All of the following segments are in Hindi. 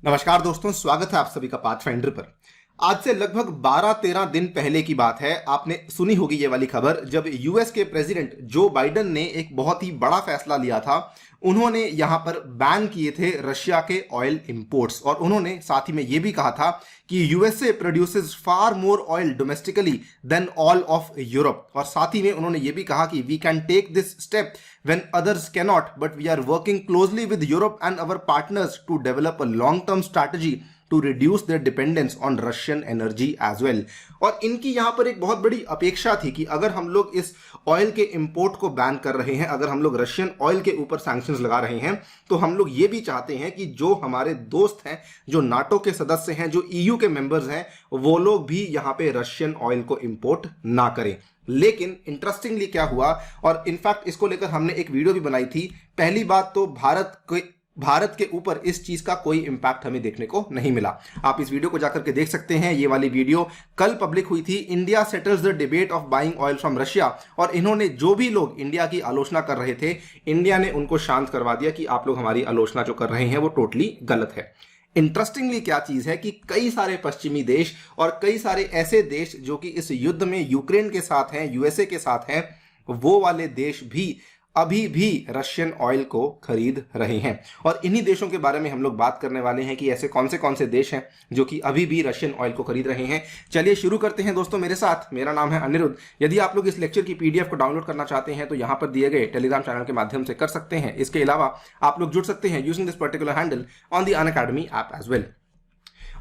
नमस्कार दोस्तों, स्वागत है आप सभी का पाथफाइंडर पर। आज से लगभग 12-13 दिन पहले की बात है। आपने सुनी होगी ये वाली खबर, जब यूएस के प्रेसिडेंट जो बाइडेन ने एक बहुत ही बड़ा फैसला लिया था। उन्होंने यहां पर बैन किए थे रशिया के ऑयल इंपोर्ट्स, और उन्होंने साथ ही में ये भी कहा था कि USA produces far more oil domestically than all of Europe. और साथ ही में उन्होंने ये भी कहा कि we can take this step when others cannot, but we are working closely with Europe and our partners to develop a long-term strategy to reduce their dependence on Russian energy as well। और इनकी यहाँ पर एक बहुत बड़ी अपेक्षा थी कि अगर हम लोग इस ऑयल के इंपोर्ट को बैन कर रहे हैं, अगर हम लोग रशियन ऑयल के ऊपर सैंक्शंस लगा रहे हैं, तो हम लोग ये भी चाहते हैं कि जो हमारे दोस्त हैं, जो नाटो के सदस्य हैं, जो ईयू के मेंबर्स हैं, वो लोग भी यहाँ पे रशियन ऑयल को इंपोर्ट ना करें। लेकिन इंटरेस्टिंगली क्या हुआ, और इनफैक्ट इसको लेकर हमने एक वीडियो भी बनाई थी। पहली बात तो भारत के ऊपर इस चीज का कोई इंपैक्ट हमें देखने को नहीं मिला। आप इस वीडियो को जाकर के देख सकते हैं। ये वाली वीडियो कल पब्लिक हुई थी, India settles the debate of buying oil from Russia. और इन्होंने जो भी लोग इंडिया की आलोचना कर रहे थे, इंडिया ने उनको शांत करवा दिया कि आप लोग हमारी आलोचना जो कर रहे हैं वो टोटली गलत है। इंटरेस्टिंगली क्या चीज है कि कई सारे पश्चिमी देश और कई सारे ऐसे देश जो कि इस युद्ध में यूक्रेन के साथ हैं, यूएसए के साथ हैं, वो वाले देश भी अभी भी रशियन ऑयल को खरीद रहे हैं। और इन्हीं देशों के बारे में हम लोग बात करने वाले हैं कि ऐसे कौन से देश हैं जो कि अभी भी रशियन ऑयल को खरीद रहे हैं। चलिए शुरू करते हैं दोस्तों मेरे साथ। मेरा नाम है अनिरुद्ध। यदि आप लोग इस लेक्चर की पीडीएफ को डाउनलोड करना चाहते हैं तो यहाँ पर दिए गए टेलीग्राम चैनल के माध्यम से कर सकते हैं। इसके अलावा आप लोग जुड़ सकते हैं using this particular handle on the Unacademy app as well.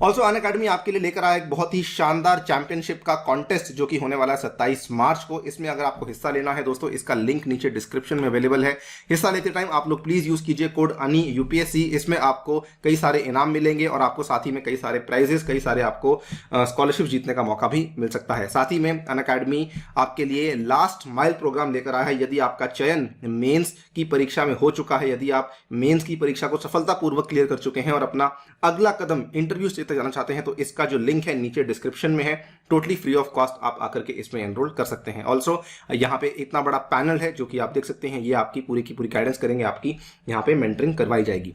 Also Unacademy आपके लिए लेकर आया एक बहुत ही शानदार चैंपियनशिप का कॉन्टेस्ट जो कि होने वाला है 27 मार्च को। इसमें अगर आपको हिस्सा लेना है दोस्तों, इसका लिंक नीचे डिस्क्रिप्शन में अवेलेबल है। हिस्सा लेते टाइम आप लोग प्लीज यूज कीजिए कोड अनि यूपीएससी। इसमें आपको कई सारे इनाम मिलेंगे और आपको साथ ही में कई सारे प्राइजेस, कई सारे आपको स्कॉलरशिप जीतने का मौका भी मिल सकता है। साथ ही में अनअकैडमी आपके लिए लास्ट माइल प्रोग्राम लेकर आया है। यदि आपका चयन मेंस की परीक्षा में हो चुका है, यदि आप मेंस की परीक्षा को सफलतापूर्वक क्लियर कर चुके हैं और अपना अगला कदम इंटरव्यू तक जाना चाहते हैं, तो इसका जो लिंक है नीचे डिस्क्रिप्शन में है। टोटली फ्री ऑफ कॉस्ट आप आकर के इसमें एनरोल कर सकते हैं। ऑल्सो यहाँ पे इतना बड़ा पैनल है जो कि आप देख सकते हैं, ये आपकी पूरी की पूरी गाइडेंस करेंगे, आपकी यहाँ पे मेंटरिंग करवाई जाएगी।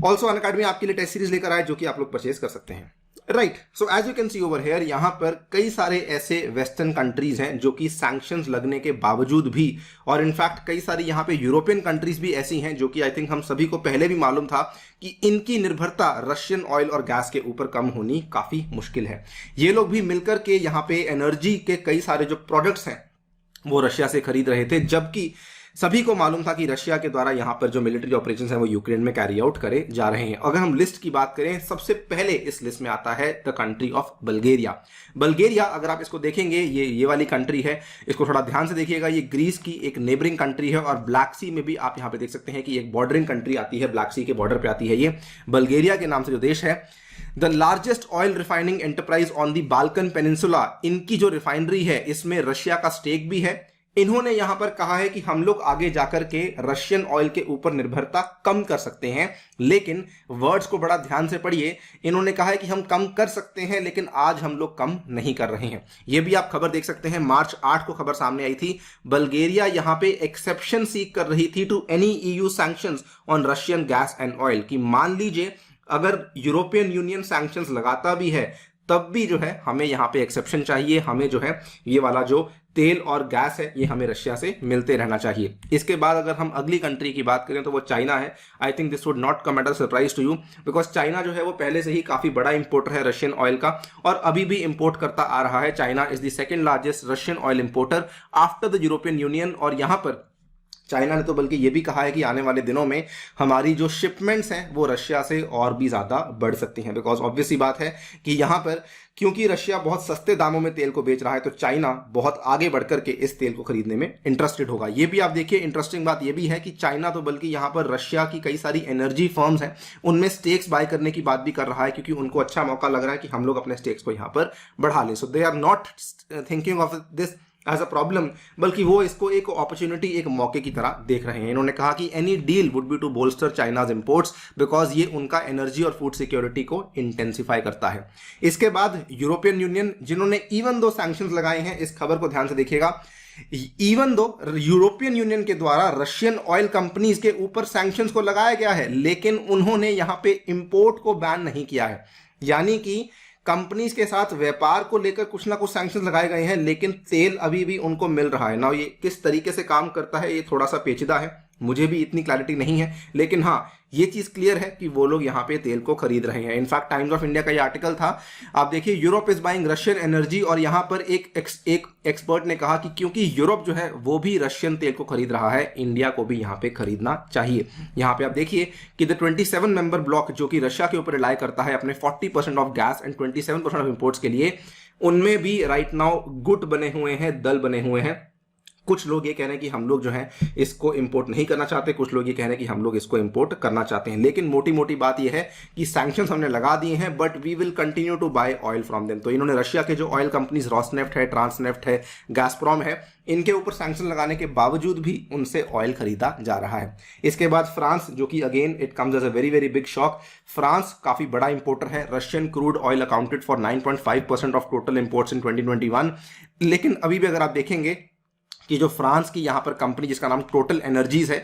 ऑल्सो अनअकैडमी आपके लिए टेस्ट सीरीज लेकर आए जो कि आप लोग परचेज कर सकते हैं। Right, so as you can see over here, यहां पर कई सारे ऐसे वेस्टर्न कंट्रीज हैं जो कि सैंक्शंस लगने के बावजूद भी, और इनफैक्ट कई सारी यहां पे यूरोपियन कंट्रीज भी ऐसी हैं जो कि आई थिंक हम सभी को पहले भी मालूम था कि इनकी निर्भरता रशियन ऑयल और गैस के ऊपर कम होनी काफी मुश्किल है। ये लोग भी मिलकर के यहां पे एनर्जी के कई सारे जो प्रोडक्ट्स हैं वो रशिया से खरीद रहे थे, जबकि सभी को मालूम था कि रशिया के द्वारा यहां पर जो मिलिट्री ऑपरेशंस हैं वो यूक्रेन में कैरी आउट करे जा रहे हैं। अगर हम लिस्ट की बात करें, सबसे पहले इस लिस्ट में आता है the country of Bulgaria. Bulgaria अगर आप इसको देखेंगे, ये वाली कंट्री है, इसको थोड़ा ध्यान से देखिएगा। ये ग्रीस की एक नेबरिंग कंट्री है और ब्लैक सी में भी आप यहां पे देख सकते हैं कि एक बॉर्डरिंग कंट्री आती है, ब्लैक सी के बॉर्डर पे आती है ये बल्गेरिया के नाम से जो देश है। The largest oil refining enterprise on the Balkan peninsula, इनकी जो रिफाइनरी है इसमें रशिया का स्टेक भी है। इन्होंने यहां पर कहा है कि हम लोग आगे जाकर के रशियन ऑयल के ऊपर निर्भरता कम कर सकते हैं, लेकिन वर्ड्स को बड़ा ध्यान से पढ़िए। इन्होंने कहा है कि हम कम कर सकते हैं लेकिन आज हम लोग कम नहीं कर रहे हैं। यह भी आप खबर देख सकते हैं, मार्च 8 को खबर सामने आई थी। बल्गेरिया यहां पे एक्सेप्शन सीक कर रही थी to any EU sanctions on Russian gas and oil, कि मान लीजिए अगर यूरोपियन यूनियन सैंक्शंस लगाता भी है तब भी जो है हमें यहाँ पे एक्सेप्शन चाहिए। हमें जो है ये वाला जो तेल और गैस है ये हमें रशिया से मिलते रहना चाहिए। इसके बाद अगर हम अगली कंट्री की बात करें तो वो चाइना है। I think this would not come at a surprise to you, because China जो है वो पहले से ही काफी बड़ा इंपोर्टर है रशियन ऑयल का और अभी भी इंपोर्ट करता आ रहा है। China is the second largest Russian oil importer after the European union. और यहां पर चाइना ने तो बल्कि ये भी कहा है कि आने वाले दिनों में हमारी जो शिपमेंट्स हैं वो रशिया से और भी ज्यादा बढ़ सकती हैं, बिकॉज ऑब्वियस सी बात है कि यहाँ पर क्योंकि रशिया बहुत सस्ते दामों में तेल को बेच रहा है तो चाइना बहुत आगे बढ़कर के इस तेल को खरीदने में इंटरेस्टेड होगा। ये भी आप देखिए, इंटरेस्टिंग बात ये भी है कि चाइना तो बल्कि यहाँ पर रशिया की कई सारी एनर्जी फर्म्स हैं उनमें स्टेक्स बाय करने की बात भी कर रहा है, क्योंकि उनको अच्छा मौका लग रहा है कि हम लोग अपने स्टेक्स को यहाँ पर बढ़ा लें। So they are not thinking of this as a problem, बल्कि वो इसको एक अपॉर्चुनिटी, एक मौके की तरह देख रहे हैं। इन्होंने कहा कि any deal would be to bolster China's imports, because ये उनका एनर्जी और फूड सिक्योरिटी को इंटेंसिफाई करता है। इसके बाद यूरोपियन यूनियन, जिन्होंने इवन दो सैंक्शंस लगाए हैं, इस खबर को ध्यान से देखिएगा, इवन दो यूरोपियन यूनियन के द्वारा रशियन ऑयल कंपनीज के ऊपर सैंक्शंस को लगाया गया है, लेकिन उन्होंने यहां पे इंपोर्ट को बैन नहीं किया है। यानी कि कंपनीज के साथ व्यापार को लेकर कुछ ना कुछ सैंक्शंस लगाए गए हैं, लेकिन तेल अभी भी उनको मिल रहा है ना। ये किस तरीके से काम करता है ये थोड़ा सा पेचीदा है, मुझे भी इतनी क्लैरिटी नहीं है, लेकिन हाँ ये चीज क्लियर है कि वो लोग यहाँ पे तेल को खरीद रहे हैं। इनफैक्ट टाइम्स ऑफ इंडिया का ये आर्टिकल था, आप देखिए, Europe is buying Russian energy, और यहाँ पर एक एक्सपर्ट ने कहा कि क्योंकि यूरोप जो है वो भी रशियन तेल को खरीद रहा है, इंडिया को भी यहाँ पे खरीदना चाहिए। यहाँ पे आप देखिए कि द 27 मेंबर ब्लॉक जो कि रशिया के ऊपर रिलाई करता है अपने 40% of gas and 27% of imports के लिए, उनमें भी राइट नाउ गुट बने हुए हैं, दल बने हुए हैं। कुछ लोग ये कह रहे हैं कि हम लोग जो है इसको इंपोर्ट नहीं करना चाहते, कुछ लोग ये कह रहे हैं कि हम लोग इसको इंपोर्ट करना चाहते हैं। लेकिन मोटी मोटी बात यह है कि सैंक्शंस हमने लगा दिए हैं, but we will continue to buy oil from them. तो इन्होंने रशिया के जो ऑयल कंपनीज रॉसनेफ्ट है, ट्रांसनेफ्ट है, गैसप्रोम है, इनके ऊपर सैंक्शन लगाने के बावजूद भी उनसे ऑयल खरीदा जा रहा है। इसके बाद फ्रांस, जो कि again it comes as a very very big shock, France काफी बड़ा इंपोर्टर है। Russian crude oil accounted for 9.5% of total imports in 2021। लेकिन अभी भी अगर आप देखेंगे कि जो फ्रांस की यहां पर कंपनी जिसका नाम टोटल एनर्जीज है,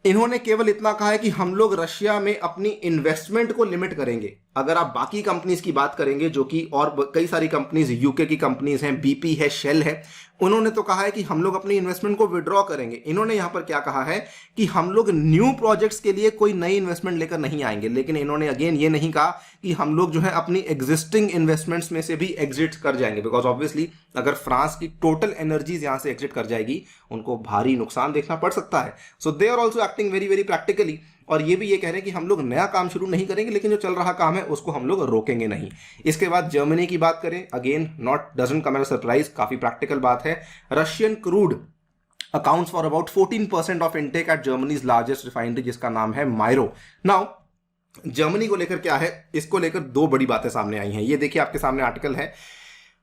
इन्होंने केवल इतना कहा है कि हम लोग रशिया में अपनी इन्वेस्टमेंट को लिमिट करेंगे। अगर आप बाकी कंपनीज की बात करेंगे, जो कि और कई सारी कंपनीज यूके की कंपनीज हैं, बीपी है, शेल है, उन्होंने तो कहा है कि हम लोग अपनी इन्वेस्टमेंट को विड्रॉ करेंगे। इन्होंने यहां पर क्या कहा है कि हम लोग न्यू प्रोजेक्ट्स के लिए कोई नई इन्वेस्टमेंट लेकर नहीं आएंगे। लेकिन इन्होंने अगेन ये नहीं कहा कि हम लोग जो है अपनी एग्जिस्टिंग इन्वेस्टमेंट्स में से भी एग्जिट कर जाएंगे, बिकॉज ऑब्वियसली अगर फ्रांस की टोटल एनर्जीज यहां से एग्जिट कर जाएगी, उनको भारी नुकसान देखना पड़ सकता है। So they are also acting very very practically, और ये भी ये कह रहे हैं कि हम लोग नया काम शुरू नहीं करेंगे, लेकिन जो चल रहा काम है उसको हम लोग रोकेंगे नहीं। इसके बाद जर्मनी की बात करें, again not doesn't come as a surprise, काफी प्रैक्टिकल बात है। Russian crude accounts for about 14% of intake at Germany's largest refinery, जिसका नाम है मायरो। नाउ जर्मनी को लेकर क्या है, इसको लेकर दो बड़ी बातें सामने आई हैं। ये देखिए आपके सामने आर्टिकल है।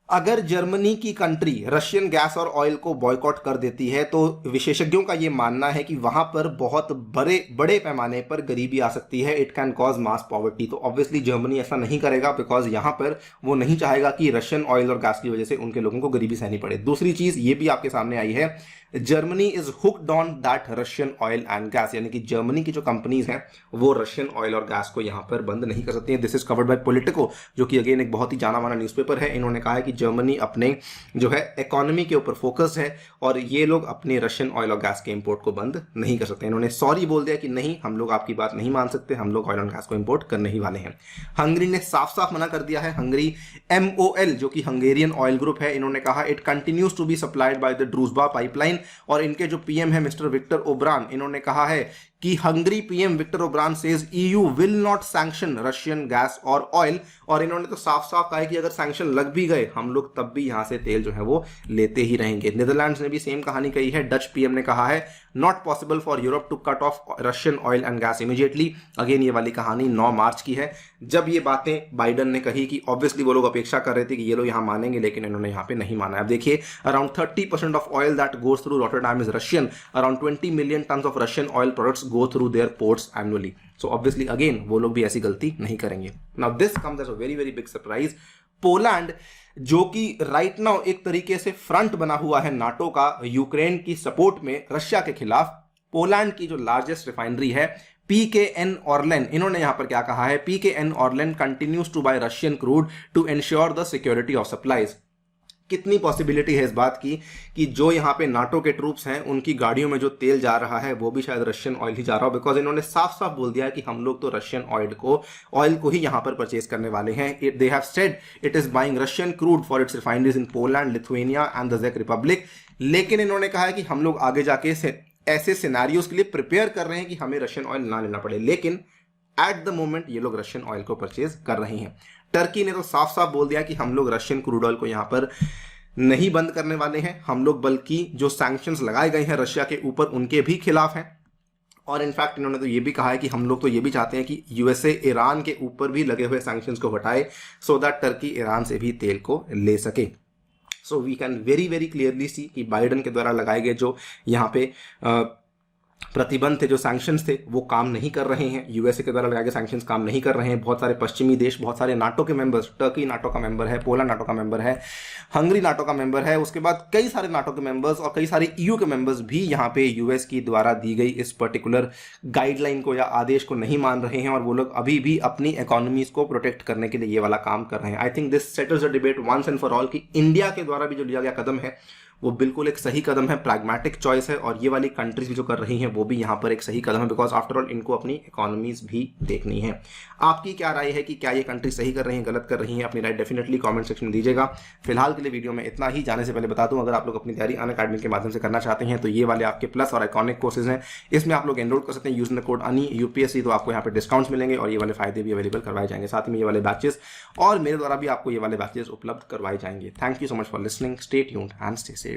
अगर जर्मनी की कंट्री रशियन गैस और ऑयल को बॉयकॉट कर देती है, तो विशेषज्ञों का यह मानना है कि वहां पर बहुत बड़े पैमाने पर गरीबी आ सकती है। It can cause mass poverty. तो ऑब्वियसली जर्मनी ऐसा नहीं करेगा, बिकॉज यहां पर वो नहीं चाहेगा कि रशियन ऑयल और गैस की वजह से उनके लोगों को गरीबी सहनी पड़े। दूसरी चीज ये भी आपके सामने आई है, Germany is hooked on that Russian oil and gas, यानी कि जर्मनी की जो कंपनीज हैं वो रशियन ऑयल और गैस को यहां पर बंद नहीं कर सकती हैं। This is covered by politico, जो कि अगेन एक बहुत ही जाना माना न्यूज़पेपर है। इन्होंने कहा है कि जर्मनी अपने जो है इकोनॉमी के ऊपर फोकस है, और ये लोग अपने रशियन ऑयल और गैस के इंपोर्ट को बंद नहीं कर सकते। इन्होंने सॉरी बोल दिया कि नहीं, हम लोग आपकी बात नहीं मान सकते, हम लोग ऑयल और गैस को इंपोर्ट करने ही वाले हैं। हंगरी ने साफ साफ मना कर दिया है। हंगरी MOL, जो कि हंगेरियन ऑयल ग्रुप है, इन्होंने कहा it continues to be supplied by the Druzhba pipeline. और इनके जो पीएम है मिस्टर विक्टर ओब्रान, इन्होंने कहा है कि हंगरी पीएम विक्टर ओब्रान says EU will not sanction Russian gas और ऑयल। और इन्होंने तो साफ साफ कहा है कि अगर सैंक्शन लग भी गए, हम लोग तब भी यहां से तेल जो है वो लेते ही रहेंगे। नीदरलैंड्स ने भी सेम कहानी कही है। डच पीएम ने कहा है not possible for Europe to cut off Russian oil and gas immediately. Again ये वाली कहानी 9 मार्च की है, जब ये बातें बाइडन ने कही कि ऑब्वियसली वो लोग अपेक्षा कर रहे थे कि ये लोग यहां मानेंगे, लेकिन इन्होंने यहां पे नहीं माना। अब देखिए, around 30% of oil that goes through Rotterdam is Russian. Around 20 million tons of Russian oil products go through their ports annually. So obviously again वो लोग भी ऐसी गलती नहीं करेंगे। Now this comes as a very very big surprise. Poland, जो कि राइट नाउ एक तरीके से फ्रंट बना हुआ है नाटो का यूक्रेन की सपोर्ट में रशिया के खिलाफ, पोलैंड की जो लार्जेस्ट रिफाइनरी है PKN ऑर्लेन, इन्होंने यहां पर क्या कहा है, PKN Orlen continues to buy Russian crude to ensure the security of supplies. कितनी पॉसिबिलिटी है इस बात की कि जो यहाँ पे नाटो के ट्रूप्स हैं उनकी गाड़ियों में जो तेल जा रहा है वो भी शायद रशियन ऑयल ही जा रहा हो, बिकॉज इन्होंने साफ साफ बोल दिया है कि हम लोग तो रशियन ऑयल को ही यहाँ पर परचेज करने वाले हैं। They have said it is buying Russian crude for its refineries in Poland, Lithuania and the चेक रिपब्लिक। लेकिन इन्होंने कहा है कि हम लोग आगे जाके ऐसे सिनेरियोज के लिए प्रिपेयर कर रहे हैं कि हमें रशियन ऑयल ना लेना पड़े, लेकिन एट द मोमेंट ये लोग रशियन ऑयल को परचेज कर रहे हैं। टर्की ने तो साफ साफ बोल दिया कि हम लोग रशियन क्रूड ऑयल को यहां पर नहीं बंद करने वाले हैं, हम लोग बल्कि जो सैंक्शंस लगाए गए हैं रशिया के ऊपर उनके भी खिलाफ हैं। और इनफैक्ट इन्होंने तो ये भी कहा है कि हम लोग तो ये भी चाहते हैं कि USA ईरान के ऊपर भी लगे हुए सैंक्शंस को हटाए, सो दैट टर्की ईरान से भी तेल को ले सके। So we can very very clearly see कि बाइडन के द्वारा लगाए गए जो यहाँ पे प्रतिबंध थे, जो सैंक्शंस थे, वो काम नहीं कर रहे हैं। यूएसए के द्वारा लगाए गए सैंक्शंस काम नहीं कर रहे हैं। बहुत सारे पश्चिमी देश, बहुत सारे नाटो के मेंबर्स, टर्की नाटो का मेंबर है, पोलैंड नाटो का मेंबर है, हंगरी नाटो का मेंबर है, उसके बाद कई सारे नाटो के मेंबर्स और कई सारे ईयू के मेंबर्स भी यहाँ पे यूएस की द्वारा दी गई इस पर्टिकुलर गाइडलाइन को या आदेश को नहीं मान रहे हैं, और वो लोग अभी भी अपनी इकोनॉमीज को प्रोटेक्ट करने के लिए ये वाला काम कर रहे हैं। I think this settles the debate once and for all कि इंडिया के द्वारा भी जो लिया गया कदम है वो बिल्कुल एक सही कदम है, प्रैग्मेटिक चॉइस है, और ये वाली कंट्रीज भी जो कर रही हैं वो भी यहाँ पर एक सही कदम है, बिकॉज आफ्टर ऑल इनको अपनी इकोनॉमीज भी देखनी है। आपकी क्या राय है कि क्या ये कंट्री सही कर रही हैं, गलत कर रही हैं? अपनी राय डेफिनेटली कमेंट सेक्शन में दीजिएगा। फिलहाल के लिए वीडियो में इतना ही। जाने से पहले बता दूं, अगर आप लोग अपनी तैयारी अनअकैडमी के माध्यम से करना चाहते हैं तो ये वाले आपके प्लस और आइकॉनिक कोर्सेज हैं, इसमें आप लोग एनरोल कर सकते हैं यूजिंग द कोड अनि यूपीएससी, तो आपको यहाँ पे डिस्काउंट्स मिलेंगे और ये वाले फायदे भी अवेलेबल करवाए जाएंगे। साथ में ये वाले बैचेस और मेरे द्वारा भी आपको ये वाले बैचेस उपलब्ध करवाए जाएंगे। Thank you so much for listening, stay tuned and stay safe.